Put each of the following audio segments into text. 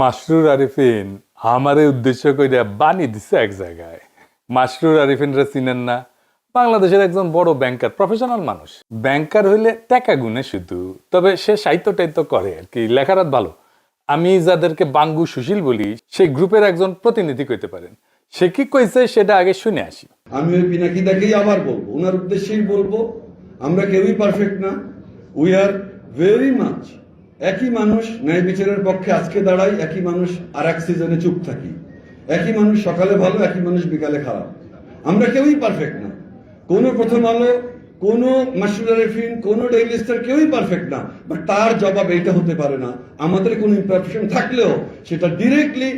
মাসরুর আরিফিন আমারে উদ্দেশ্য করে বানি দিছে এক জায়গায়। মাসরুর আরিফিনরা চিনেন না? বাংলাদেশের একজন বড় ব্যাংকার, প্রফেশনাল মানুষ। ব্যাংকার হইলে টাকা গুনে শুধু, তবে সে সাহিত্য টাইত্য করে আর কি, লেখারাত ভালো। আমি যাদেরকে বাঙ্গু সুশীল বলি, সেই গ্রুপের একজন প্রতিনিধি কইতে পারেন। সে কি কইছে সেটা আগে শুনে আসি। আমি ওই পিনাকিদাকেই আবার বলবো, ওনার উদ্দেশ্যেই বলবো, আমরা কেউই পারফেক্ট না। উই আর ভেরি মাচ একই মানুষ, ন্যায় বিচারের পক্ষে আজকে দাঁড়াই, একই মানুষ আর এক সিজনে চুপ থাকি, একই মানুষ সকালে ভালো, একই মানুষ বিকালে খারাপ। আমরা কেউই পারফেক্ট না। কোনো প্রথম আলো, কোনো মাসরুর আরিফিন, কোনো ডেইলি স্টার কেউই পারফেক্ট না। বাট তার জবাব এইটা হতে পারে না, আমাদের কোনো ইমপারফেকশন থাকলেও সেটা ডিরেক্টলি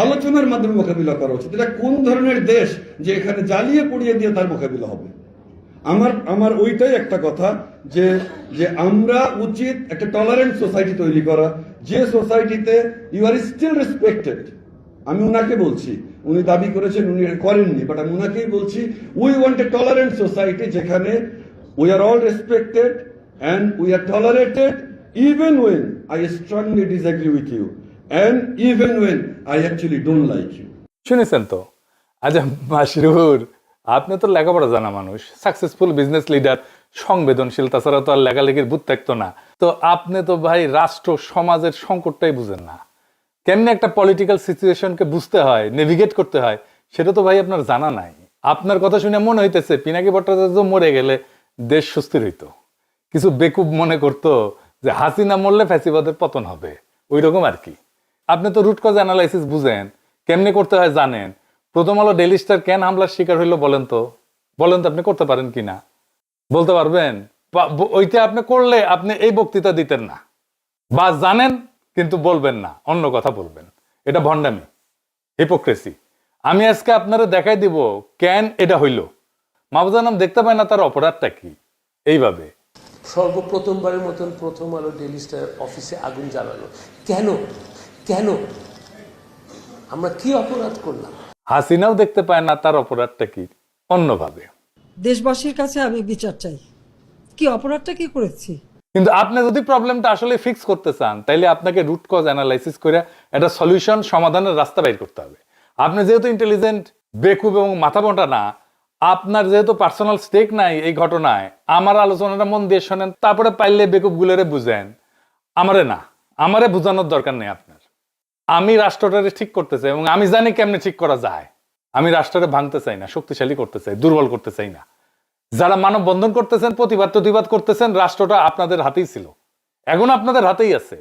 আলোচনার মাধ্যমে মোকাবিলা করা উচিত। এটা কোন ধরনের দেশ যে এখানে জ্বালিয়ে পুড়িয়ে দিয়ে তার মোকাবিলা হবে? আমার ওইটাই একটা কথা, যে যে আমরা উচিত একটা টলারেন্ট সোসাইটি তৈরি করা, যে সোসাইটিতে ইউ আর স্টিল রেসপেক্টেড। আমি উনাকে বলছি, উনি দাবি করেছেন, উনি করেননি, বাট আমি উনাকেই বলছি, we want a tolerant society যেখানে we are all respected and we are tolerated even when I strongly disagree with you and even when I actually don't like you. শুনেছেন তো? আচ্ছা মাসরুর, আপনি তো লেখাপড়া জানা মানুষ, সাকসেসফুল বিজনেস লিডার, সংবেদনশীল, তাছাড়া তো আর লেখালেখির বুদ্ধ থাকতো না। তো আপনি তো ভাই রাষ্ট্র সমাজের সংকটটাই বুঝেন না। কেমনে একটা পলিটিক্যাল সিচুয়েশনকে বুঝতে হয়, নেভিগেট করতে হয়, সেটা তো ভাই আপনার জানা নাই। আপনার কথা শুনে মনে হইতেছে পিনাকি ভট্টাচার্য মরে গেলে দেশ সুস্থির হইতো। কিছু বেকুব মনে করতো যে হাসিনা মরলে ফ্যাসিবাদের পতন হবে, ওই রকম আর কি। আপনি তো রুট কজ অ্যানালাইসিস বুঝেন, কেমনে করতে হয় জানেন। প্রথম আলো ডেইলি স্টার কেন হামলার শিকার হইলো বলেন তো? আপনি করতে পারেন কিনা বলতে পারবেন? ওইটা আপনি করলে আপনি এই বক্তৃতা দিতেন না, বা জানেন কিন্তু বলবেন না, অন্য কথা বলবেন। এটা ভণ্ডামি, হিপোক্রেসি। আমি আজকে আপনারা দেখাই দিব কেন এটা হইল। মাহবুজা নাম দেখতে পায় না, তার অপরাধটা কি? এইভাবে সর্বপ্রথমবারের মতন প্রথম আলো ডেইলি স্টার অফিসে আগুন জ্বালালো কেন? কেন? আমরা কি অপরাধ করলাম? হাসিনাও দেখতে পায় না, তার অপরাধটা কি? অন্যভাবে দেশবাসীর কাছে আমি বিচার চাই, কি অপরাধটা কি করেছি। কিন্তু আপনি যদি প্রবলেমটা আসলে ফিক্স করতে চান, তাইলে আপনাকে রুট কজ অ্যানালাইসিস করে একটা সলিউশন, সমাধানের রাস্তা বাইর করতে হবে। আপনি যেহেতু ইন্টেলিজেন্ট, বেকুব এবং মাথা মোটা না, আপনার যেহেতু পার্সোনাল স্টেক নাই এই ঘটনায়, আমার আলোচনাটা মন দিয়ে শোনেন, তারপরে পাইলে বেকুব গুলোরে বুঝেন। আমারে বুঝানোর দরকার নেই আপনার। আমি রাষ্ট্রটারে ঠিক করতে চাই এবং আমি জানি কেমনে ঠিক করা যায়। আমি রাষ্ট্রটা ভাঙতে চাই না, শক্তিশালী করতে চাই, দুর্বল করতে চাই না। যারা মানব বন্ধন করতেছেন, প্রতিবাদ করতেছেন, রাষ্ট্রটা আপনাদের হাতেই ছিল, এখন আপনাদের হাতেই আছে।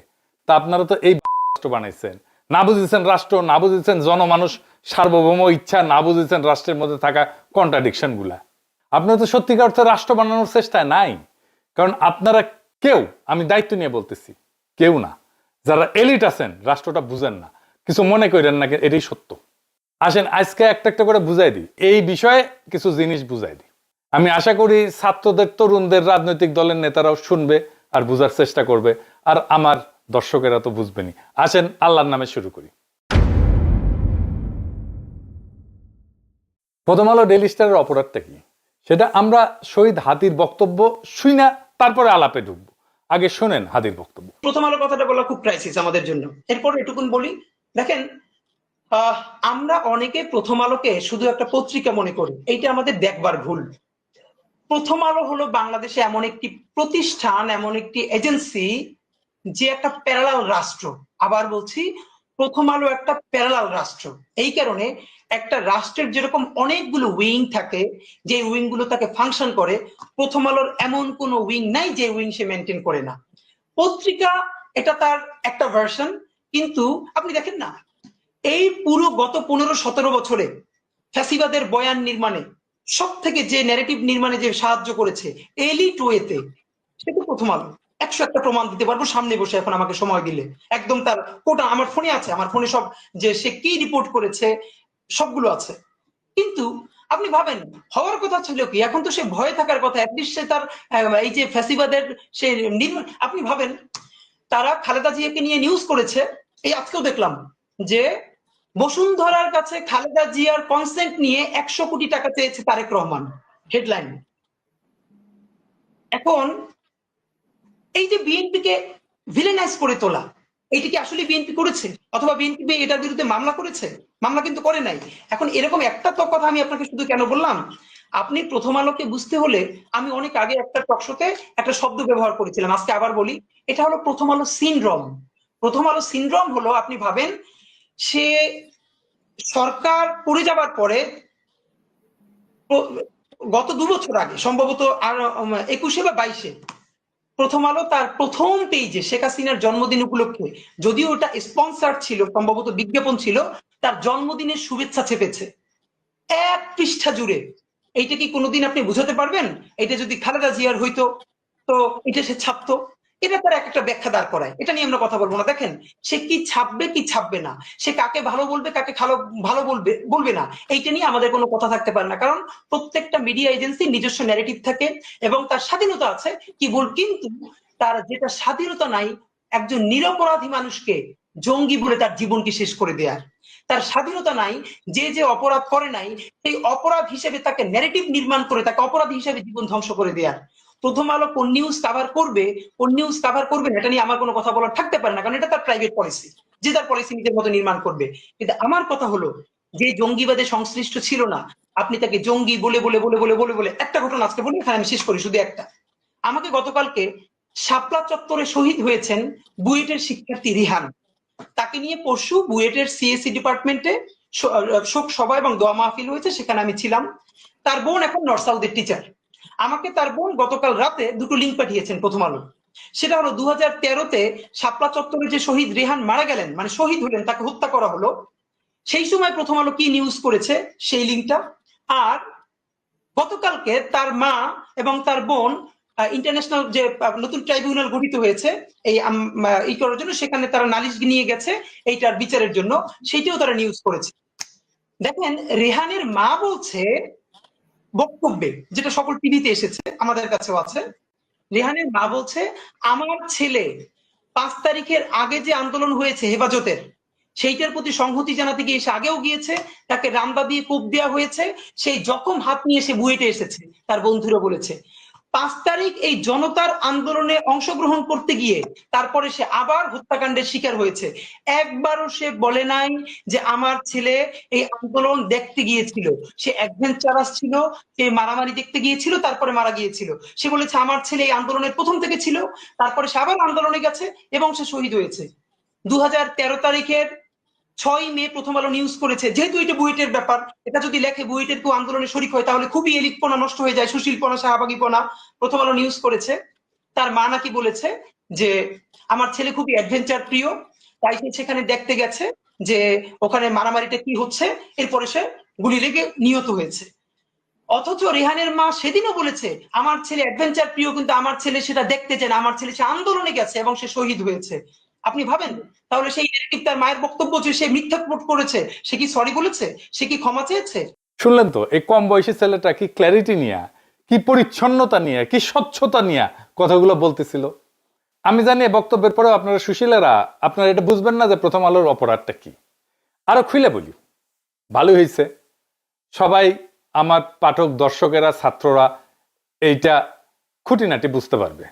তা আপনারা তো এই রাষ্ট্র বানাইছেন, না বুঝেছেন রাষ্ট্র, না বুঝেছেন জনমানুষ সার্বভৌম ইচ্ছা, না বুঝেছেন রাষ্ট্রের মধ্যে থাকা কন্ট্রাডিকশন গুলা। আপনারা তো সত্যিকার অর্থে রাষ্ট্র বানানোর চেষ্টায় নাই। কারণ আপনারা কেউ, আমি দায়িত্ব নিয়ে বলতেছি, কেউ না, যারা এলিট আছেন রাষ্ট্রটা বুঝেন না। কিছু মনে করেন না, এটাই সত্য। আসেন আজকে একটা একটা করে বুঝাই দিই, এই বিষয়ে কিছু জিনিস বুঝাই দিই। আমি আশা করি ছাত্রদের, তরুণদের, রাজনৈতিক দলের নেতারাও শুনবে আর বুঝার চেষ্টা করবে, আর আমার দর্শকেরা তো বুঝবেনি। আসেন আল্লাহর নামে শুরু করি। প্রথম আলো ডেইলি স্টারের অপরাধটা কি সেটা আমরা শহীদ হাদির বক্তব্য শুই না, তারপরে আলাপে ঢুকবো। আগে শোনেন হাদির বক্তব্য। প্রথম আলো কথাটা বলা খুব ক্রাইসিস আমাদের জন্য। এরপর এটুকুন বলি, দেখেন আমরা অনেকে প্রথম আলোকে শুধু একটা পত্রিকা মনে করি, এইটা আমাদের দেখবার ভুল। প্রথম আলো হলো বাংলাদেশে এমন একটি প্রতিষ্ঠান, এমন একটি এজেন্সি, যে একটা প্যারালাল রাষ্ট্র। আবার বলছি, প্রথম আলো একটা প্যারালাল রাষ্ট্র। এই কারণে একটা রাষ্ট্রের যেরকম অনেকগুলো উইং থাকে, যে উইং গুলো তাকে ফাংশন করে, প্রথম আলোর এমন কোনো উইং নাই যে উইং সে মেনটেন করে না। পত্রিকা এটা তার একটা ভার্সন, কিন্তু আপনি দেখেন না, এই পুরো গত 15-17 বছরে ফ্যাসিবাদের বয়ান নির্মাণে সব থেকে যে ন্যারেটিভ নির্মাণে যে সাহায্য করেছে এলিট ওয়েতে, সেটা প্রথম আলো। 101টা প্রমাণ দিতে পারবো সামনে বসে, এখন আমাকে সময় দিলে একদম তার কোটা আমার ফোনে আছে, আমার ফোনে সব, যে সে কি রিপোর্ট করেছে সবগুলো আছে। কিন্তু আপনি ভাবেন, হওয়ার কথা ছিল কি, এখন তো সে ভয়ে থাকার কথা, অ্যাটলিস্ট সে তার এই যে ফ্যাসিবাদের সে আপনি ভাবেন, তারা খালেদা জিয়াকে নিয়ে নিউজ করেছে। এই আজকেও দেখলাম যে বসুন্ধরার কাছে খালেদা জিয়ার কনসেন্ট নিয়ে 100 কোটি টাকা চেয়েছে তারেক রহমান, হেডলাইন। এখন এই যে বিএনপিকে ভিলেনাইজ করে তোলা, এইটা কি আসলে বিএনপি করেছে? অথবা বিএনপি এটার বিরুদ্ধে মামলা করেছে? মামলা কিন্তু করে নাই। এখন এরকম একটা তো কথা আমি আপনাকে শুধু কেন বললাম, আপনি প্রথম আলোকে বুঝতে হলে আমি অনেক আগে একটা টকশোতে একটা শব্দ ব্যবহার করেছিলাম, আজকে আবার বলি, এটা হলো প্রথম আলো সিনড্রোম। প্রথম আলো সিনড্রোম হলো, আপনি ভাবেন, সে সরকার পড়ে যাবার পরে গত 2 বছর আগে সম্ভবত আর 21 বা 22 প্রথম আলো তার প্রথম পেজে শেখ হাসিনার জন্মদিন উপলক্ষে, যদিও ওটা স্পন্সার ছিল, সম্ভবত বিজ্ঞাপন ছিল, তার জন্মদিনের শুভেচ্ছা চেপেছে 1 পৃষ্ঠা জুড়ে। এইটা কি কোনোদিন আপনি বুঝাতে পারবেন? এটা যদি খালেদা জিয়ার হইতো তো এটা সে ছাপতো? এটা তার একটা ব্যাখ্যা দাঁড় করায়, এটা নিয়ে আমরা কথা বলবো না। দেখেন, সে কি ছাপবে কি ছাপবে না, সে কাকে ভালো বলবে কাকে ভালো বলবে বলবে না, এইটা নিয়ে আমাদের কোনো কথা থাকতে পারে না। কারণ প্রত্যেকটা মিডিয়া এজেন্সি নিজস্ব ন্যারেটিভ থাকে এবং তার স্বাধীনতা আছে, কিন্তু তার যেটা স্বাধীনতা নাই, একজন নিরপরাধী মানুষকে জঙ্গি বলে তার জীবনকে শেষ করে দেয়ার। তার স্বাধীনতা নাই যে যে অপরাধ করে নাই সেই অপরাধ হিসেবে তাকে ন্যারেটিভ নির্মাণ করে তাকে অপরাধী হিসেবে জীবন ধ্বংস করে দেয়ার। প্রথম আলো কোন নিউজ কাভার করবে কোন নিউজ কাভার করবে না, এটা নিয়ে আমার কোনো কথা বলার থাকতে পারে না, কারণ এটা তার প্রাইভেট পলিসি, যে তার পলিসি নিজের মতো নির্মাণ করবে। কিন্তু আমার কথা হলো, যে জঙ্গিবাদে সংশ্লিষ্ট ছিল না, আপনি তাকে জঙ্গি বলে বলে বলে বলে বলে বলে একটা ঘটনা আজকে বলি, এখানে আমি শেষ করি শুধু একটা। আমাকে গতকালকে শাপলা চত্বরে শহীদ হয়েছেন বুয়েটের শিক্ষার্থী রিহান, তাকে নিয়ে পরশু বুয়েটের সিএসসি ডিপার্টমেন্টে শোক সভা এবং দোয়া মাহফিল হয়েছে, সেখানে আমি ছিলাম। তার বোন এখন নর্থ সাউথের টিচার। আমাকে তার বোন গতকাল রাতে 2টো লিঙ্ক পাঠিয়েছেন প্রথম আলো। সেটা হলো 2013-তে শাপলা চত্বরে যে শহীদ রেহান মারা গেলেন, মানে শহীদ হলেন, তাকে হত্যা করা হলো, সেই সময় প্রথম আলো কি নিউজ করেছে সেই লিঙ্কটা। আর গতকালকে তার মা এবং তার বোন ইন্টারন্যাশনাল যে নতুন ট্রাইব্যুনাল গঠিত হয়েছে এই করার জন্য, সেখানে তারা নালিশ নিয়ে গেছে এইটার বিচারের জন্য, সেইটাও তারা নিউজ করেছে। দেখেন, রেহানের মা বলছে বক্তব্যে, যেটা সকল টিভিতে এসেছে, আমাদের কাছেও আছে, রেহানের মা বলছে, আমার ছেলে 5 তারিখের আগে যে আন্দোলন হয়েছে হেফাজতের, সেইটার প্রতি সংহতি জানাতে গিয়ে সে আগেও গিয়েছে, তাকে রামদা দিয়ে কোপ দেওয়া হয়েছে, সেই জখম হাত নিয়ে সে বুয়েটে এসেছে, তার বন্ধুরা বলেছে। 5 তারিখ এই জনতার আন্দোলনে অংশগ্রহণ করতে গিয়ে তারপরে সে আবার হত্যাকাণ্ডের শিকার হয়েছে। একবারও সে বলে নাই যে আমার ছেলে এই আন্দোলন দেখতে গিয়েছিল, সে অ্যাডভেঞ্চারাস ছিল, সে মারামারি দেখতে গিয়েছিল, তারপরে মারা গিয়েছিল। সে বলেছে আমার ছেলে এই আন্দোলনের প্রথম থেকে ছিল, তারপরে সে আবার আন্দোলনে গেছে এবং সে শহীদ হয়েছে। 2013 তারিখের 6 মে প্রথম আলো নিউজ করেছে, যেহেতু এটা বুয়েটের ব্যাপার, এটা যদি লেখে বুয়েটের কেউ আন্দোলনে শরিক হয় তাহলে খুবই এলিটপনা নষ্ট হয়ে যায়, সুশীলপনা শাহবাগীপনা। প্রথম আলো নিউজ করেছে, তার মা নাকি বলেছে যে আমার ছেলে খুবই অ্যাডভেঞ্চার প্রিয়, তাই সে সেখানে দেখতে গেছে যে ওখানে মারামারিটা কি হচ্ছে, এরপরে সে গুলি লেগে নিহত হয়েছে। অথচ রেহানের মা সেদিনও বলেছে আমার ছেলে অ্যাডভেঞ্চার প্রিয়, কিন্তু আমার ছেলে সেটা দেখতে চায় না, আমার ছেলে সে আন্দোলনে গেছে এবং সে শহীদ হয়েছে। আপনি ভাবেন, তাহলে সেই নেগেটিভ তার মায়ের বক্তব্য যে সে মিথ্যা প্রোট করেছে, সে কি সরি বলেছে, সে কি ক্ষমা চেয়েছে? শুনলেন তো, এই কম বয়সী ছেলেটা কি ক্ল্যারিটি নিয়ে, কি পরিচ্ছন্নতা নিয়ে, কি স্বচ্ছতা নিয়ে কথাগুলো বলতেছিল। আমি জানি বক্তব্যের পরেও আপনারা সুশীলেরা আপনারা এটা বুঝবেন না যে প্রথম আলোর অপরাধটা কি। আরো খুলে বলি, ভালো হয়েছে সবাই আমার পাঠক দর্শকেরা ছাত্ররা এইটা খুঁটিনাটি বুঝতে পারবে,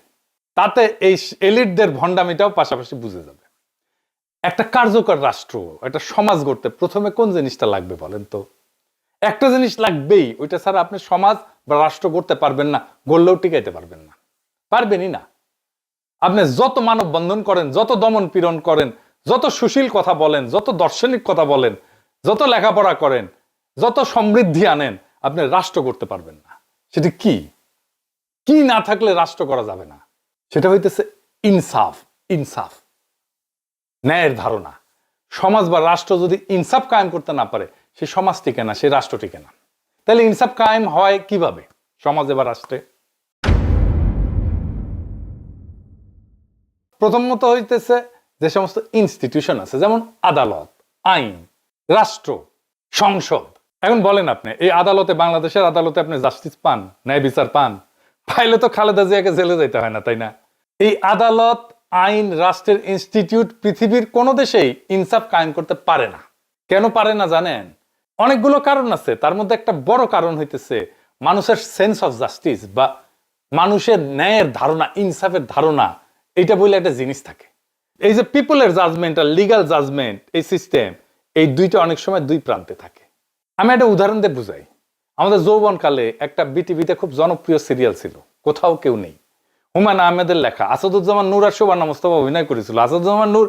তাতে এই এলিটদের ভণ্ডামিটাও পাশাপাশি বুঝে যাবে। একটা কার্যকর রাষ্ট্র, একটা সমাজ গড়তে প্রথমে কোন জিনিসটা লাগবে বলেন তো? একটা জিনিস লাগবেই, ওইটা ছাড়া আপনি সমাজ বা রাষ্ট্র গড়তে পারবেন না, গড়লেও টিকাইতে পারবেন না, পারবেনই না। আপনি যত মানব বন্ধন করেন, যত দমন পীড়ন করেন, যত সুশীল কথা বলেন, যত দার্শনিক কথা বলেন, যত লেখাপড়া করেন, যত সমৃদ্ধি আনেন, আপনি রাষ্ট্র করতে পারবেন না। সেটা কি কি না থাকলে রাষ্ট্র করা যাবে না, সেটা হইতেছে ইনসাফ। ইনসাফ, ন্যায়ের ধারণা। সমাজ বা রাষ্ট্র যদি ইনসাফ কায়েম করতে না পারে, সে সমাজ টিকে না, সে রাষ্ট্র টিকে না। তাহলে ইনসাফ কায়েম হয় কিভাবে সমাজে বা রাষ্ট্রে? প্রথমত হইতেছে যে সমস্ত ইনস্টিটিউশন আছে, যেমন আদালত, আইন, রাষ্ট্র, সংসদ। এখন বলেন আপনি এই আদালতে, বাংলাদেশের আদালতে আপনি জাস্টিস পান, ন্যায় বিচার পান? পাইলে তো খালেদা জিয়াকে জেলে যেতে হয় না, তাই না? এই আদালত, আইন, রাষ্ট্রের ইনস্টিটিউট পৃথিবীর কোন দেশেই ইনসাফ কায়েম করতে পারে না। কেন পারে না জানেন? অনেকগুলো কারণ আছে, তার মধ্যে একটা বড় কারণ হইতেছে মানুষের সেন্স অফ জাস্টিস বা মানুষের ন্যায়ের ধারণা, ইনসাফের ধারণা, এটা বলে একটা জিনিস থাকে। এই যে পিপলের জাজমেন্ট আর লিগাল জাজমেন্ট, এই সিস্টেম, এই দুইটা অনেক সময় দুই প্রান্তে থাকে। আমি একটা উদাহরণ দিয়ে বুঝাই। আমাদের যৌবনকালে একটা বিটিভিতে খুব জনপ্রিয় সিরিয়াল ছিল, কোথাও কেউ নেই। হুমায়ুন আহমেদের লেখা, আসাদুজ্জামান নূর আর শোভানা মোস্তফা অভিনয় করেছিল। আসাদুজ্জামান নূর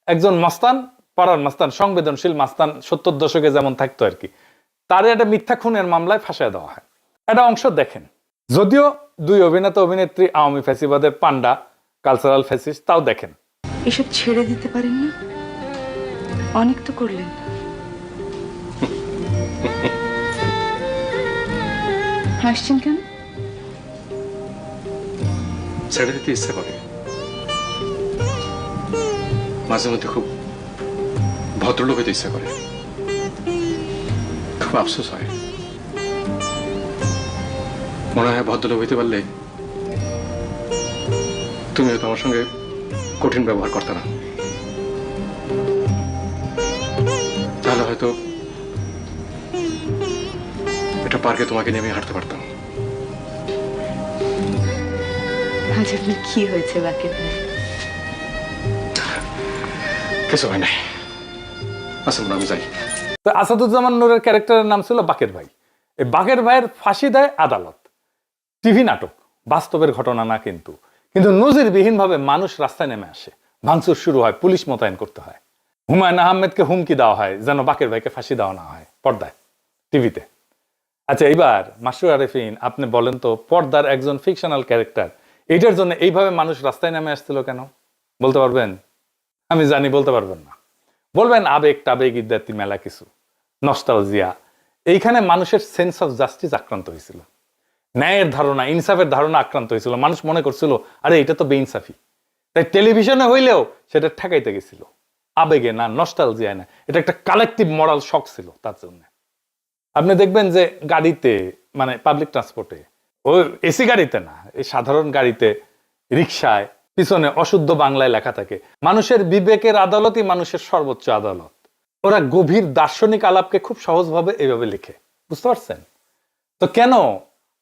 একজন মাস্তান, পাড়ার মাস্তান, সংবেদনশীল মাস্তান, 70 দশকে যেমন থাকতো আর কি। তার একটা মিথ্যা খুনের মামলায় ফাঁসায় দেওয়া হয়। একটা অংশ দেখেন। যদিও দুই অভিনেতা অভিনেত্রী আওয়ামী ফ্যাসিবাদের পান্ডা, কালচারাল ফ্যাসিস্ট, তাও দেখেন। এসব ছেড়ে দিতে পারেন না? অনেক তো করলেন। হাসছেন কেন? ছেড়ে দিতে ইচ্ছে করে, মাঝে মধ্যে খুব ভদ্রলোক হইতে ইচ্ছা করে, খুব আফসোস হয়। মনে হয় ভদ্রলোক হইতে পারলে তুমি হয়তো আমার সঙ্গে কঠিন ব্যবহার করতে না, তাহলে হয়তো এটা পার্কে তোমাকে নিয়ে আমি হাঁটতে পারতাম। আজ আপনার কি হয়েছে বাকের ভাই? কিছু হয় নাই। আচ্ছা আমি যাই। তো আসাদুজ্জামান নূরের ক্যারেক্টারের নাম ছিল বাকের ভাই। এই বাকের ভাইয়ের ফাঁসি দেয় আদালত। টিভি নাটক, বাস্তবের ঘটনা না কিন্তু। কিন্তু নজিরবিহীন ভাবে মানুষ রাস্তায় নেমে আসে, ভাঙচুর শুরু হয়, পুলিশ মোতায়েন করতে হয়। হুমায়ুন আহমেদকে হুমকি দেওয়া হয় যেন বাকের ভাইকে ফাঁসি দেওয়া না হয়, পর্দায়, টিভিতে। আচ্ছা, এইবার মাসরুর আরেফিন, আপনি বলেন তো, পর্দার একজন ফিকশনাল ক্যারেক্টার, এইটার জন্য এইভাবে মানুষ রাস্তায় নেমে আসছিল কেন? বলতে পারবেন? আমি জানি বলতে পারবেন না। বলবেন আবেগ টাবেগ ইত্যাদি মেলা কিছু, নস্টালজিয়া। এইখানে মানুষের সেন্স অফ জাস্টিস আক্রান্ত হয়েছিল, ন্যায়ের ধারণা, ইনসাফের ধারণা আক্রান্ত হয়েছিল। মানুষ মনে করছিল আরে এটা তো বেইনসাফি, তাই টেলিভিশনে হইলেও সেটা ঠেকাইতে গেছিল। আবেগে না, নস্টালজিয়ায় না, এটা একটা কালেকটিভ মরাল শক ছিল তার জন্য। আপনি দেখবেন যে গাড়িতে, মানে পাবলিক ট্রান্সপোর্টে, ও এসি গাড়িতে না, এই সাধারণ গাড়িতে, রিক্সায় পিছনে অশুদ্ধ বাংলায় লেখা থাকে, মানুষের বিবেকের আদালতই মানুষের সর্বোচ্চ আদালত। ওরা গভীর দার্শনিক আলাপকে খুব সহজভাবে এইভাবে লিখে, বুঝতে পারছেন? তো কেন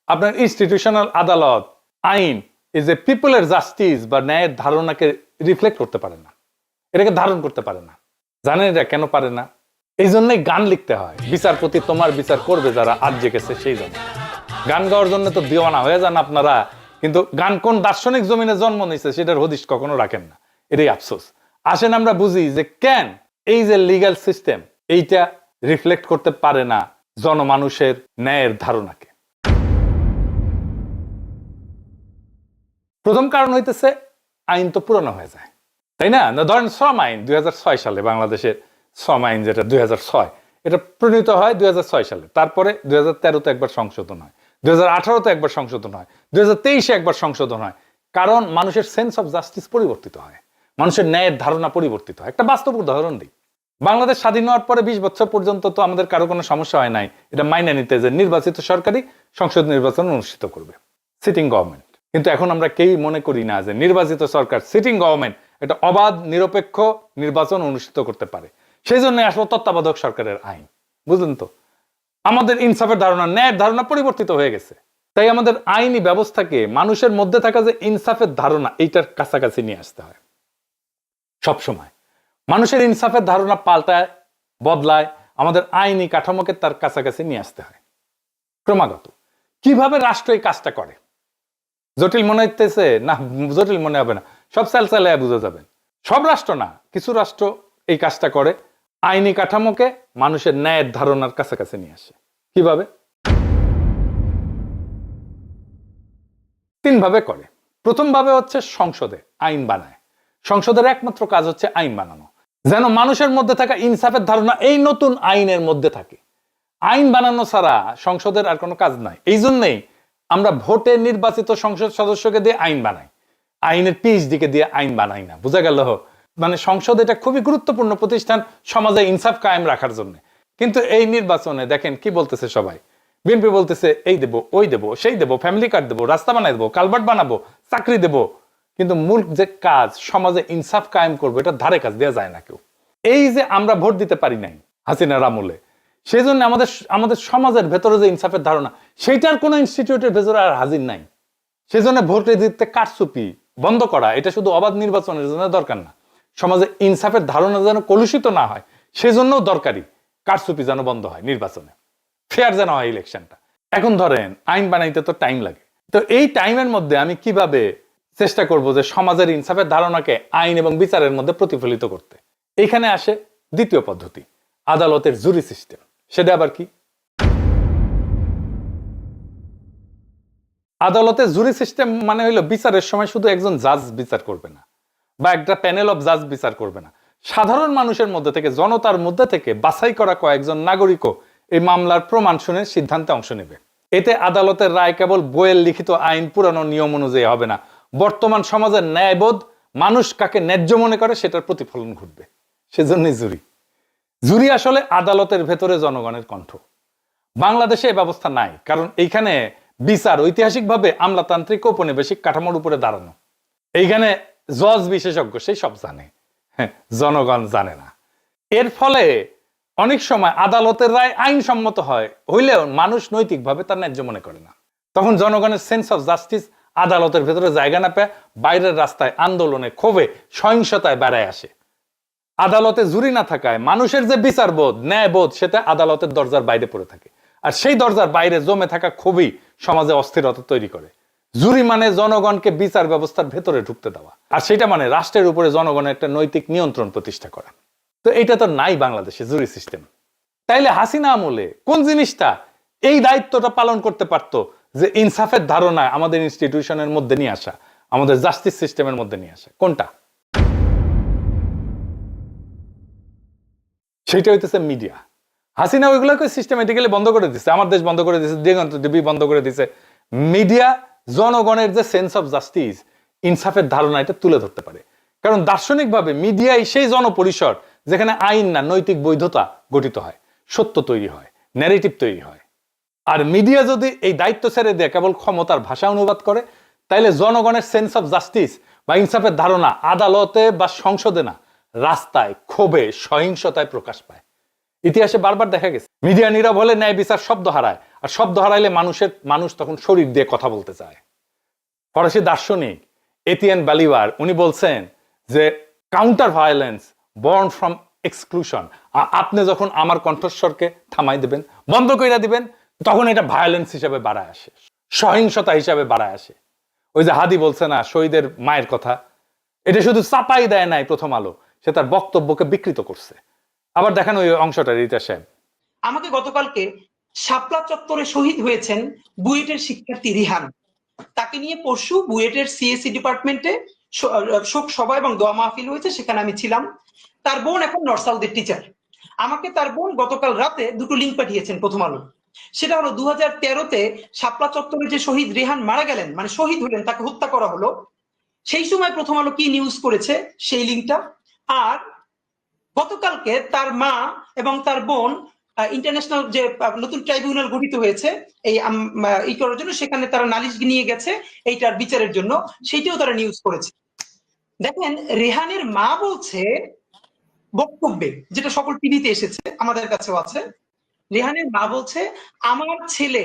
আপনার ইনস্টিটিউশনাল আদালত, আইন, এই যে পিপলের জাস্টিস বা ন্যায়ের ধারণাকে রিফ্লেক্ট করতে পারে না, এটাকে ধারণ করতে পারে না? জানেন এটা কেন পারে না? এই জন্যই গান লিখতে হয়, বিচারপতি তোমার বিচার করবে যারা আজ জেগেছে সেই জন্য। গান গাওয়ার জন্য তো দিওয়ানা হয়ে যান আপনারা, কিন্তু গান কোন দার্শনিক জমিনে জন্ম নিয়েছে সেটার হদিশ কখনো রাখেন না। এটাই আফসোস। আসেন আমরা বুঝি যে কেন এই যে লিগ্যাল সিস্টেম, এইটা রিফ্লেক্ট করতে পারে না জনমানুষের ন্যায়ের ধারণাকে। প্রথম কারণ হইতেছে আইন তো পুরনো হয়ে যায়, তাই না? ধরেন শ্রম আইন 2006 সালে, বাংলাদেশের শ্রম আইন যেটা 2006, এটা প্রণীত হয় 2006 সালে। তারপরে 2013-তে একবার সংশোধন হয়, 2018-তে একবার সংশোধন হয়, 2023-এ একবার সংশোধন হয়। কারণ মানুষের সেন্স অফ জাস্টিস পরিবর্তিত হয়, মানুষের ন্যায়ের ধারণা পরিবর্তিত হয়। একটা বাস্তব উদাহরণ দিই। বাংলাদেশ স্বাধীন হওয়ার পরে 20 বছর পর্যন্ত তো আমাদের কারো কোনো সমস্যা হয় নাই এটা মাইনে নিতে যে নির্বাচিত সরকারি সংসদ নির্বাচন অনুষ্ঠিত করবে, সিটিং গভর্নমেন্ট। কিন্তু এখন আমরা কেউই মনে করি না যে নির্বাচিত সরকার, সিটিং গভর্নমেন্ট, এটা অবাধ নিরপেক্ষ নির্বাচন অনুষ্ঠিত করতে পারে। সেই জন্য আসলে তত্ত্বাবধায়ক সরকারের আইন, বুঝলেন তো? আমাদের ইনসাফের ধারণা, ন্যায়ের ধারণা পরিবর্তিত হয়ে গেছে। তাই আমাদের আইনি ব্যবস্থাকে মানুষের মধ্যে থাকা যে ইনসাফের ধারণা, এইটার কাছাকাছি নিয়ে আসতে হয় সবসময়। মানুষের ইনসাফের ধারণা পাল্টায়, বদলায়, আমাদের আইনি কাঠামোকে তার কাছাকাছি নিয়ে আসতে হয় ক্রমাগত। কিভাবে রাষ্ট্র এই কাজটা করে জটিল মনে হইতেছে না? জটিল মনে হবে না, সব চালায় বুঝে যাবেন। সব রাষ্ট্র না, কিছু রাষ্ট্র এই কাজটা করে, আইনি কাঠামোকে মানুষের ন্যায়ের ধারণার কাছাকাছি নিয়ে আসে। কিভাবে? 3 ভাবে করে। প্রথম ভাবে হচ্ছে সংসদে আইন বানায়। সংসদের একমাত্র কাজ হচ্ছে আইন বানানো, যেন মানুষের মধ্যে থাকা ইনসাফের ধারণা এই নতুন আইনের মধ্যে থাকে। আইন বানানো ছাড়া সংসদের আর কোনো কাজ নাই। এই জন্যই আমরা ভোটে নির্বাচিত সংসদ সদস্যকে দিয়ে আইন বানাই, আইনের পিএইচডিকে দিয়ে আইন বানাই না। বোঝা গেল? মানে সংসদ এটা খুবই গুরুত্বপূর্ণ প্রতিষ্ঠান সমাজে ইনসাফ কায়েম রাখার জন্য। কিন্তু এই নির্বাচনে দেখেন কি বলতেছে সবাই। বিএনপি বলতেছে এই দেব, ওই দেব, সেই দেব, ফ্যামিলি কার্ড দেবো, রাস্তা বানাই দেবো, কালভার্ট বানাবো, চাকরি দেবো। কিন্তু মূল যে কাজ, সমাজে ইনসাফ কায়েম করবো, এটা ধারে কাজ দেওয়া যায় না কেউ। এই যে আমরা ভোট দিতে পারি নাই হাসিনার আমলে, সেই জন্য আমাদের সমাজের ভেতরে যে ইনসাফের ধারণা, সেইটার কোনো ইনস্টিটিউটের ভেতরে আর হাজির নাই। সেই জন্য ভোটে দিতে কারচুপি বন্ধ করা, এটা শুধু অবাধ নির্বাচনের জন্য দরকার না, সমাজে ইনসাফের ধারণা যেন কলুষিত না হয়, সেজন্যও দরকারি কারচুপি যেন বন্ধ হয়, নির্বাচনে ফেয়ার যেন হয় ইলেকশনটা। এখন ধরেন আইন বানাইতে তো টাইম লাগে, তো এই টাইমের মধ্যে আমি কিভাবে চেষ্টা করব যে সমাজের ইনসাফের ধারণাকে আইন এবং বিচারের মধ্যে প্রতিফলিত করতে? এখানে আসে দ্বিতীয় পদ্ধতি, আদালতের জুরি সিস্টেম। সেটা আবার কি? আদালতের জুরি সিস্টেম মানে হলো বিচারের সময় শুধু একজন জাজ বিচার করবে না বা একটা প্যানেল অফ জাজ বিচার করবে না, সাধারণ মানুষের মধ্যে থেকে, জনতার মধ্যে থেকে বাছাই করা কয়েকজন নাগরিকও এই মামলার প্রমাণ শুনে সিদ্ধান্তে অংশ নেবে। এতে আদালতের রায় কেবল বইয়ের লিখিত আইন পুরানো নিয়ম অনুযায়ী হবে না, বর্তমান সমাজের ন্যায়বোধ, মানুষ কাকে ন্যায্য মনে করে সেটার প্রতিফলন ঘটবে। সেজন্যই জুরি। জুরি আসলে আদালতের ভেতরে জনগণের কণ্ঠ। বাংলাদেশে এই ব্যবস্থা নাই, কারণ এইখানে বিচার ঐতিহাসিকভাবে আমলাতান্ত্রিক ঔপনিবেশিক কাঠামোর উপরে দাঁড়ানো। এইখানে জজ বিশেষজ্ঞ, সেই সব জানে, জনগণ জানে না। এর ফলে অনেক সময় আদালতের রায় আইনসম্মত হয় হইলেও মানুষ নৈতিকভাবে তার ন্যায্য মনে করে না। তখন জনগণের সেন্স অফ জাস্টিস আদালতের ভেতরে জায়গা না পেয়ে বাইরের রাস্তায়, আন্দোলনে, ক্ষোভে, সহিংসতায় বেড়ায় আসে। আদালতে জুরি না থাকায় মানুষের যে বিচারবোধ, ন্যায়বোধ, সেটা আদালতের দরজার বাইরে পড়ে থাকে। আর সেই দরজার বাইরে জমে থাকা ক্ষোভই সমাজে অস্থিরতা তৈরি করে। জুরি মানে জনগণকে বিচার ব্যবস্থার ভেতরে ঢুকতে দেওয়া, আর সেটা মানে রাষ্ট্রের উপরে জনগণের একটা নৈতিক নিয়ন্ত্রণ প্রতিষ্ঠা করা। তো এটা তো নাই বাংলাদেশে জুরি সিস্টেম। তাইলে হাসিনা আমলে কোন জিনিসটা এই দায়িত্বটা পালন করতে পারত, যে ইনসাফের ধারণা আমাদের ইনস্টিটিউশনের মধ্যে নিয়ে আসা, আমাদের জাস্টিস সিস্টেমের মধ্যে নিয়ে আসা? কোনটা? সেটা হইতেছে মিডিয়া। হাসিনা ওইগুলোকে সিস্টেমেটিক্যালি বন্ধ করে দিচ্ছে, আমার দেশ বন্ধ করে দিচ্ছে, দিগন্ত টিভি বন্ধ করে দিচ্ছে। মিডিয়া জনগণের যে সেন্স অফ জাস্টিস, ইনসাফের ধারণা, এটা তুলে ধরতে পারে। কারণ দার্শনিকভাবে মিডিয়াই সেই জনপরিসর যেখানে আইন না, নৈতিক বৈধতা গঠিত হয়, সত্য তৈরি হয়, ন্যারেটিভ তৈরি হয়। আর মিডিয়া যদি এই দায়িত্ব ছেড়ে দিয়ে কেবল ক্ষমতার ভাষা অনুবাদ করে, তাইলে জনগণের সেন্স অফ জাস্টিস বা ইনসাফের ধারণা আদালতে বা সংসদে না, রাস্তায়, ক্ষোভে, সহিংসতায় প্রকাশ পায়। ইতিহাসে বারবার দেখা গেছে মিডিয়া নীরব হলে ন্যায় বিচার শব্দ হারায়, আর শব্দ হারাইলে মানুষ তখন শরীর দিয়ে কথা বলতে চায়। ফরাসি দার্শনিক এতিয়ান বালিভার উনি বলছেন যে counter violence born from exclusion. আপনি যখন আমার কণ্ঠস্বরকে থামাই দিবেন, বন্ধ করে দিবেন, তখন এটা ভায়োলেন্স হিসাবে বাড়ায় আসে, সহিংসতা হিসাবে বাড়ায় আসে। ওই যে হাদি বলছে না শহীদের মায়ের কথা, এটা শুধু চাপাই দেয় নাই প্রথম আলো, সে তার বক্তব্যকে বিকৃত করছে। আবার দেখেন ওই অংশটা, রিতা সাহেব। আমাকে গতকালকে শাপলা চত্বরে শহীদ হয়েছেন বুয়েটের শিক্ষার্থী রিহান, তাকে নিয়ে পরশু বুয়েটের সিএসসি ডিপার্টমেন্টে শোক সভা এবং দোয়া মাহফিল হয়েছে, সেখানে আমি ছিলাম। তার বোন এখন নর্থ সাউথের টিচার। আমাকে তার বোন গতকাল রাতে দুটো লিঙ্ক পাঠিয়েছেন প্রথম আলো। সেটা হলো 2013-তে শাপলা চত্বরে যে শহীদ রেহান মারা গেলেন, মানে শহীদ হলেন, তাকে হত্যা করা হলো, সেই সময় প্রথম আলো কি নিউজ করেছে সেই লিঙ্কটা। আর গতকালকে তার মা এবং তার বোন ইন্টারন্যাশনাল যে নতুন ট্রাইব্যুনাল গঠিত হয়েছে এই করার জন্য, সেখানে তারা নালিশ নিয়ে গেছে এইটার বিচারের জন্য, সেইটাও তারা নিউজ করেছে। দেখেন রেহানের মা বলছে বক্তব্যে, যেটা সকল টিভিতে এসেছে, আমাদের কাছেও আছে, রেহানের মা বলছে আমার ছেলে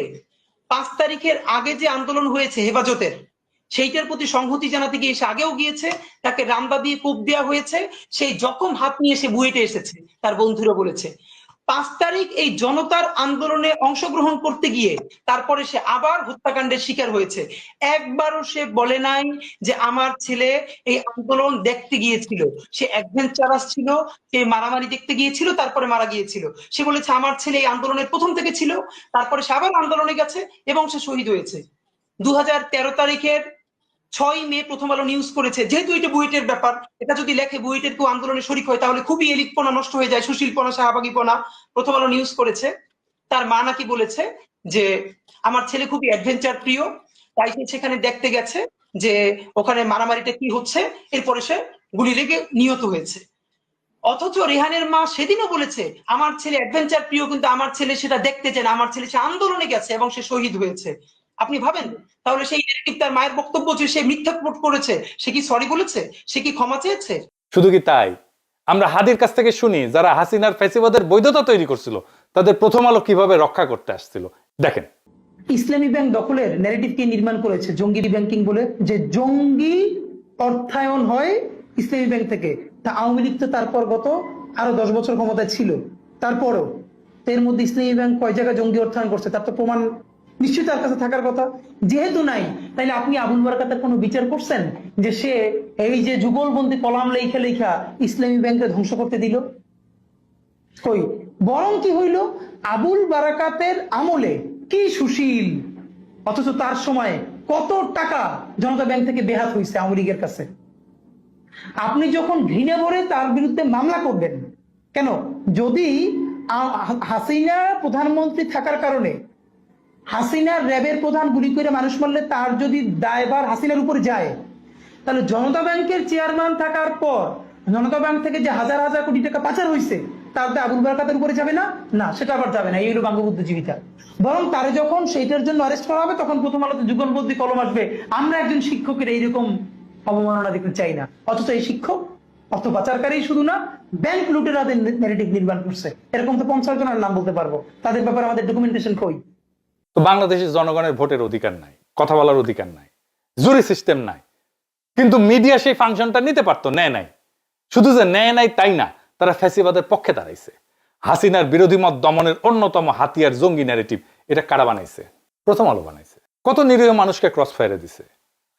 5 তারিখের আগে যে আন্দোলন হয়েছে হেফাজতের, সেইটার প্রতি সংহতি জানাতে গিয়ে সে আগেও গিয়েছে, তাকে রামদা দিয়ে কোপ দেওয়া হয়েছে, সেই জখম হাত নিয়ে সে বুয়েটে এসেছে। তার বন্ধুরা বলেছে 5 তারিখ এই জনতার আন্দোলনে অংশগ্রহণ করতে গিয়ে তারপরে সে আবার হত্যাকাণ্ডের শিকার হয়েছে। একবারও সে বলে নাই যে আমার ছেলে এই আন্দোলন দেখতে গিয়েছিল, সে অ্যাডভেঞ্চারাস ছিল, সে মারামারি দেখতে গিয়েছিল, তারপরে মারা গিয়েছিল। সে বলেছে আমার ছেলে এই আন্দোলনের প্রথম থেকে ছিল, তারপরে সে আবার আন্দোলনে গেছে এবং সে শহীদ হয়েছে। 2013 তারিখের 6 মে প্রথম আলো নিউজ করেছে, যেহেতু এটা বুয়েটের ব্যাপার, এটা যদি লেখে বুয়েটের কেউ আন্দোলনে শরিক হয় তাহলে খুবই এলিটপনা নষ্ট হয়ে যায়, সুশীলপনা, শাহবাগীপনা। প্রথম আলো নিউজ করেছে তার মা নাকি বলেছে যে আমার ছেলে খুবই অ্যাডভেঞ্চার প্রিয়, তাই সে সেখানে দেখতে গেছে যে ওখানে মারামারিটা কি হচ্ছে, এরপরে সে গুলি লেগে নিহত হয়েছে। অথচ রেহানের মা সেদিনও বলেছে আমার ছেলে অ্যাডভেঞ্চার প্রিয়, কিন্তু আমার ছেলে সেটা দেখতে চায় না, আমার ছেলে সে আন্দোলনে গেছে এবং সে শহীদ হয়েছে। আপনি ভাবেন তাহলে সেই নেগেটিভ তার মায়ের বক্তব্য যে সে মিথ্যা রিপোর্ট করেছে, সে কি সরি বলেছে, সে কি ক্ষমা চেয়েছে? শুধু কি তাই, আমরা হাদির কাছ থেকে শুনি যারা হাসিনার ফ্যাসিবাদের বৈধতা তৈরি করছিল তাদের প্রথম আলো কিভাবে রক্ষা করতে আসছিল। দেখেন, ইসলামী ব্যাংক দখলের ন্যারেটিভ কে নির্মাণ করেছে জঙ্গি ব্যাংকিং বলে, যে জঙ্গি অর্থায়ন হয় ইসলামী ব্যাংক থেকে, তা আওয়ামী লীগ তো তারপর গত আরো 10 বছর ক্ষমতায় ছিল, তারপরও তো এর মধ্যে ইসলামী ব্যাংক কয় জায়গায় জঙ্গি অর্থায়ন করছে তার তো প্রমাণ নিশ্চয়ই তার কাছে থাকার কথা। যেহেতু নাই, তাইলে আপনি আবুল বারাকাতের কোনো বিচার করছেন যে সে এই যে যুগলবন্দি কলাম লেখা লেখা ইসলামী ব্যাংকে ধ্বংস করতে দিল? কই, বরং কি হইল, আবুল বারাকাতের আমলে কি সুশীল, অথচ তার সময় কত টাকা জনতা ব্যাংক থেকে বেহাত হয়েছে আওয়ামী লীগের কাছে। আপনি যখন ঘৃণা ভরে তার বিরুদ্ধে মামলা করবেন কেন? যদি হাসিনা প্রধানমন্ত্রী থাকার কারণে হাসিনার র্যাবের প্রধান গুলি করে মানুষ মারলে তার যদি দায়ভার হাসিনার উপর যায়, তাহলে জনতা ব্যাংকের চেয়ারম্যান থাকার পর জনতা ব্যাংক থেকে যে হাজার হাজার কোটি টাকা পাচার হয়েছে তার দায় আবুল বারাকাতের উপরে যাবে না? না, সেটা আবার যাবে না। এই হলো বঙ্গবুদ্ধিজীবিতা। বরং তারে যখন সেইটার জন্য অ্যারেস্ট করা হবে তখন প্রথম আলোতে যুগলবন্দি কলম আসবে, আমরা একজন শিক্ষকের এইরকম অবমাননা দেখতে চাই না। অথচ এই শিক্ষক অর্থ পাচারকারী শুধু না, ব্যাংক লুটেরাদের ন্যারেটিভ নির্মাণ করছে। এরকম তো 50 জনের নাম বলতে পারবো, তাদের ব্যাপারে আমাদের ডকুমেন্টেশন কই? তো বাংলাদেশের জনগণের ভোটের অধিকার নাই, কথা বলার অধিকার নাই, জুরি সিস্টেম নাই, কিন্তু মিডিয়া সেই ফাংশনটা নিতে পারতো, নেয় নাই। শুধু যে নেয় নাই তাই না, তারা ফ্যাসিবাদের পক্ষে দাঁড়াইছে। হাসিনার বিরোধী মত দমনের অন্যতম হাতিয়ার জঙ্গি ন্যারেটিভ, এটা কারা বানাইছে? প্রথম আলো বানাইছে। কত নিরীহ মানুষকে ক্রস ফায়ারে দিছে,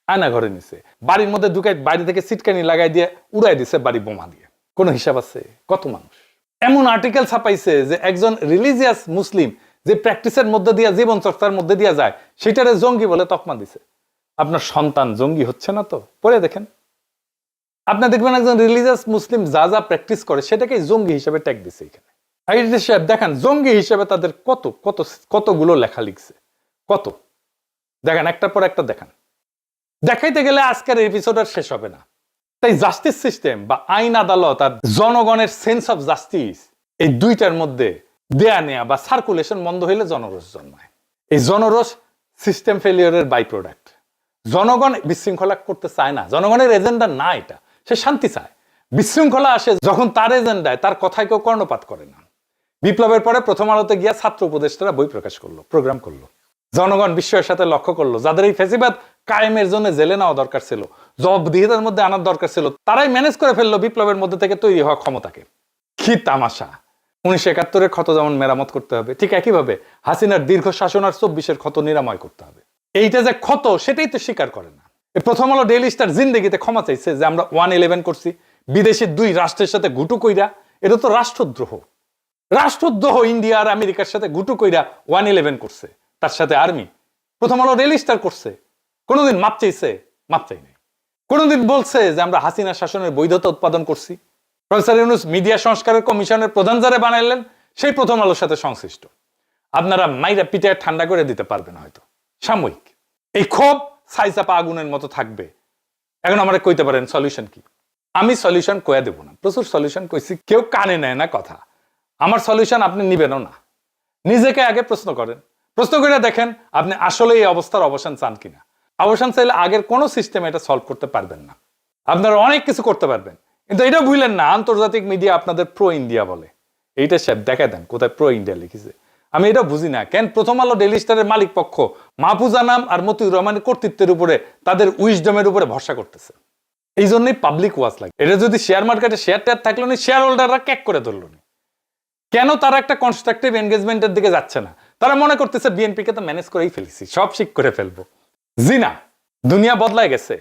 আয়না ঘরে নিছে, বাড়ির মধ্যে ঢুকাই বাইরে থেকে সিটকানি লাগাই দিয়ে উড়াই দিছে বাড়ি বোমা দিয়ে। কোনো হিসাব আছে? কত মানুষ এমন আর্টিকেল ছাপাইছে যে একজন রিলিজিয়াস মুসলিম যে প্র্যাকটিসের মধ্যে দিয়া, জীবন চর্চার মধ্যে দিয়া যায়, সেটারে জঙ্গি বলে তকমা দিছে। আপনার সন্তান জঙ্গি হচ্ছে না তো? পরে দেখেন, আপনি দেখবেন একজন রিলিজিয়াস মুসলিম যা যা প্র্যাকটিস করে সেটাকে জঙ্গি হিসেবে ট্যাগ দিছে এখানে। সাহেব দেখেন, জঙ্গি হিসেবে তাদের কত কত কতগুলো লেখা লিখছে, কত দেখেন, একটার পর একটা দেখান। দেখাইতে গেলে আজকের এপিসোড আর শেষ হবে না। তাই জাস্টিস সিস্টেম বা আইন আদালত আর জনগণের সেন্স অফ জাস্টিস, এই দুইটার মধ্যে দেয়া নেয়া বা সার্কুলেশন বন্ধ হইলে জনরোষ জন্মায়। এই জনরোষ সিস্টেম ফেলিওরের বাই প্রোডাক্ট। জনগণ বিশৃঙ্খলা করতে চায় না, জনগণের এজেন্ডা না এটা, সে শান্তি চায়। বিশৃঙ্খলা আসে যখন তার এজেন্ডায়, তার কথায় কেউ কর্ণপাত করে না। বিপ্লবের পরে প্রথম আলোতে গিয়া ছাত্র উপদেষ্টারা বই প্রকাশ করলো, প্রোগ্রাম করলো, জনগণ বিস্ময়ের সাথে লক্ষ্য করলো যাদের এই ফ্যাসিবাদ কায়েমের জন্য জেলে নেওয়া দরকার ছিল, জবাবদিহিতার মধ্যে আনার দরকার ছিল, তারাই ম্যানেজ করে ফেললো বিপ্লবের মধ্যে থেকে তৈরি হওয়া ক্ষমতাকে। কি তামাশা! 1971-এর ক্ষত যেমন মেরামত করতে হবে, ঠিক একইভাবে হাসিনার দীর্ঘ শাসন আর 24-এর ক্ষত নিরাময় করতে হবে। এইটা যে ক্ষত, সেটাই তো স্বীকার করে না। প্রথম আলো ডেইলি স্টার জিন্দেগিতে ক্ষমা চাইছে যে আমরা 111 করছি, বিদেশি 2 রাষ্ট্রের সাথে গুটু কইরা। এটা তো রাষ্ট্রদ্রোহ। রাষ্ট্রদ্রোহ ইন্ডিয়া আর আমেরিকার সাথে গুটু কইরা 111 করছে, তার সাথে আর্মি। প্রথম আলো ডেইলি স্টার করছে, কোনোদিন মাপ চাইছে? মাপ চাই নাই। কোনোদিন বলছে যে আমরা হাসিনা শাসনের বৈধতা উৎপাদন করছি? প্রফেসর ইউনূস মিডিয়া সংস্কারের কমিশনের প্রধান যারা বানাইলেন, সেই প্রথম আলোর সাথে সংশ্লিষ্ট। আপনারা মাইরা পিঠে ঠান্ডা করে দিতে পারবেন হয়তো, সাময়িক। এই ক্ষোভ ছাইচাপা আগুনের মতো থাকবে। এখন আমরা কইতে পারেন সলিউশন কি? আমি সলিউশন কয়ে দেব না, প্রচুর সলিউশন কইছি, কেউ কানে নেয় না কথা। আমার সলিউশন আপনি নিবেনও না। নিজেকে আগে প্রশ্ন করেন, প্রশ্ন করে দেখেন আপনি আসলে এই অবস্থার অবসান চান কিনা। অবসান চাইলে আগের কোনো সিস্টেম এটা সলভ করতে পারবেন না। আপনারা অনেক কিছু করতে পারবেন, কিন্তু এটা ভুলেন না আন্তর্জাতিক মিডিয়া আপনাদের প্রো ইন্ডিয়া বলে। এইটা সাহেব দেখা দেন কোথায় প্রো ইন্ডিয়া লিখেছে। আমি এটা বুঝি না কেন প্রথম আলো ডেইলি স্টারের মালিক পক্ষ মাহফুজা নাম আর মতিউর রহমানের কর্তৃত্বের উপরে, তাদের উইজডমের উপরে ভরসা করতেছে। এই জন্যই পাবলিক ওয়াচ লাগে। এটা যদি শেয়ার মার্কেটে শেয়ার টেয়ার থাকলো না, শেয়ার হোল্ডাররা ক্যাক করে ধরলো না। কেন তারা একটা কনস্ট্রাকটিভ এনগেজমেন্টের দিকে যাচ্ছে না? তারা মনে করতেছে বিএনপিকে তো ম্যানেজ করেই ফেলেছি, সব ঠিক করে ফেলবো। জি না, দুনিয়া বদলায় গেছে,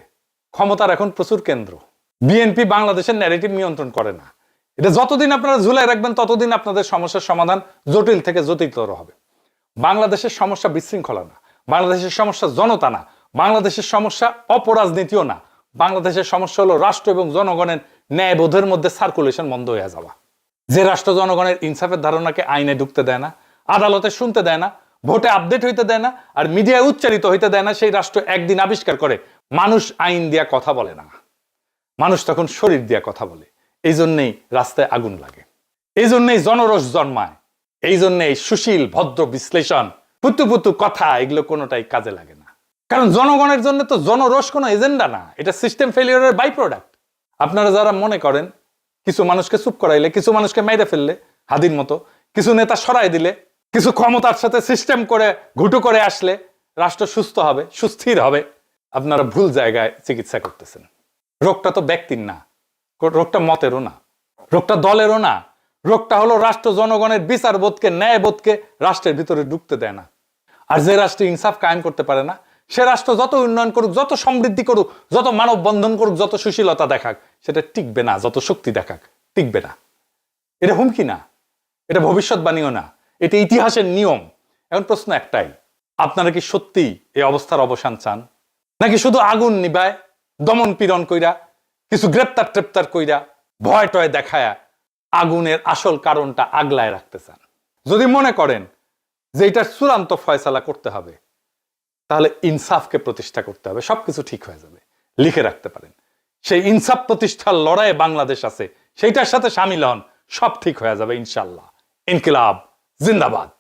ক্ষমতার এখন প্রচুর কেন্দ্র। বিএনপি বাংলাদেশের ন্যারেটিভ নিয়ন্ত্রণ করে না। এটা যতদিন আপনারা ঝুলাই রাখবেন ততদিন আপনাদের সমস্যার সমাধান জটিল থেকে জটিলতর হবে। বাংলাদেশের সমস্যা বিশৃঙ্খলা না, বাংলাদেশের সমস্যা জনতা না, বাংলাদেশের সমস্যা অপরাজনীতিও না। বাংলাদেশের সমস্যা হলো রাষ্ট্র এবং জনগণের ন্যায়বোধের মধ্যে সার্কুলেশন বন্ধ হয়ে যাওয়া। যে রাষ্ট্র জনগণের ইনসাফের ধারণাকে আইনে ঢুকতে দেয় না, আদালতে শুনতে দেয় না, ভোটে আপডেট হইতে দেয় না, আর মিডিয়ায় উচ্চারিত হইতে দেয় না, সেই রাষ্ট্র একদিন আবিষ্কার করে মানুষ আইন দিয়া কথা বলে না, মানুষ তখন শরীর দিয়া কথা বলে। এই জন্যেই রাস্তায় আগুন লাগে, এই জন্যেই জনরোষ জন্মায়, এই জন্যেই সুশীল ভদ্র বিশ্লেষণ, পুতু পুতু কথা, এগুলো কোনোটাই কাজে লাগে না। কারণ জনগণের জন্য তো জনরোষ কোনো এজেন্ডা না, এটা সিস্টেম ফেলিওরের বাই প্রোডাক্ট। আপনারা যারা মনে করেন কিছু মানুষকে চুপ করাইলে, কিছু মানুষকে মেরে ফেললে হাদির মতো, কিছু নেতা সরাই দিলে, কিছু ক্ষমতার সাথে সিস্টেম করে ঘুটু করে আসলে রাষ্ট্র সুস্থ হবে, সুস্থির হবে, আপনারা ভুল জায়গায় চিকিৎসা করতেছেন। রোগটা তো ব্যক্তির না, রোগটা মতেরও না, রোগটা দলেরও না, রোগটা হলো রাষ্ট্র জনগণের বিচারবোধকে, ন্যায়বোধকে রাষ্ট্রের ভিতরে ঢুকতে দেয় না। আর যে রাষ্ট্রে ইনসাফ কায়েম করতে পারে না, সে রাষ্ট্র যত উন্নয়ন করুক, যত সমৃদ্ধি করুক, যত মানব বন্ধন করুক, যত সুশীলতা দেখাক, সেটা টিকবে না। যত শক্তি দেখাক, টিকবে না। এটা হুমকি না, এটা ভবিষ্যৎবাণীও না, এটা ইতিহাসের নিয়ম। এখন প্রশ্ন একটাই, আপনারা কি সত্যি এই অবস্থার অবসান চান, নাকি শুধু আগুন নিবায় দমন পীড়ন কইরা, কিছু গ্রেপ্তার টেপ্তার কইরা, ভয় টয় দেখায়া আগুনের আসল কারণটা আগলায় রাখতে চান? যদি মনে করেন যে এটার চূড়ান্ত ফয়সালা করতে হবে, তাহলে ইনসাফকে প্রতিষ্ঠা করতে হবে, সবকিছু ঠিক হয়ে যাবে। লিখে রাখতে পারেন, সেই ইনসাফ প্রতিষ্ঠার লড়াইয়ে বাংলাদেশ আছে, সেইটার সাথে সামিল হন, সব ঠিক হয়ে যাবে ইনশাল্লাহ। ইনকিলাব জিন্দাবাদ।